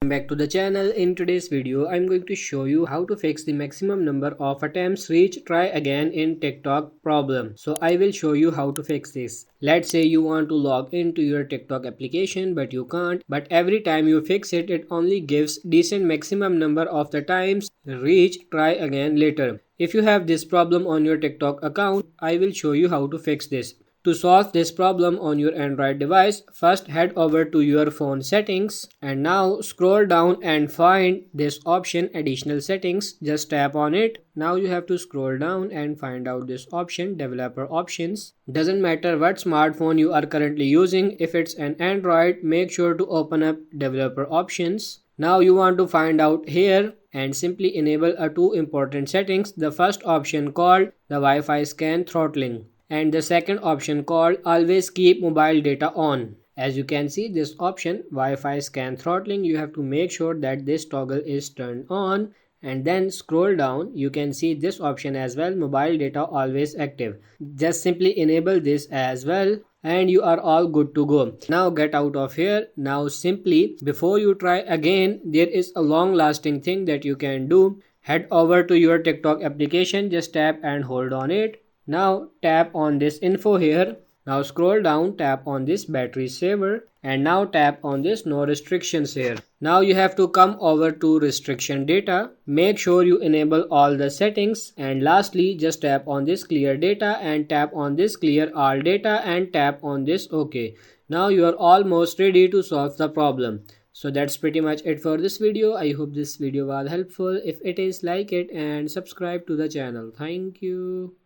Back to the channel. In today's video I'm going to show you how to fix the maximum number of attempts reach try again in TikTok problem. So I will show you how to fix this. Let's say you want to log into your TikTok application but you can't, but every time you fix it, it only gives decent maximum number of the times reach try again later. If you have this problem on your TikTok account, I will show you how to fix this. To solve this problem on your Android device, first head over to your phone settings and now scroll down and find this option additional settings. Just tap on it. Now you have to scroll down and find out this option developer options. Doesn't matter what smartphone you are currently using, if it's an Android, make sure to open up developer options. Now you want to find out here and simply enable two important settings. The first option called the Wi-Fi scan throttling, and the second option called always keep mobile data on. As you can see, this option Wi-Fi scan throttling, you have to make sure that this toggle is turned on, and then scroll down, you can see this option as well, mobile data always active. Just simply enable this as well and you are all good to go. Now get out of here. Now simply before you try again, there is a long lasting thing that you can do. Head over to your TikTok application, just tap and hold on it. Now tap on this info here. Now scroll down, tap on this battery saver, and now tap on this no restrictions here. Now you have to come over to restriction data. Make sure you enable all the settings, and lastly just tap on this clear data and tap on this clear all data and tap on this OK. Now you are almost ready to solve the problem. So that's pretty much it for this video. I hope this video was helpful. If it is, like it and subscribe to the channel. Thank you.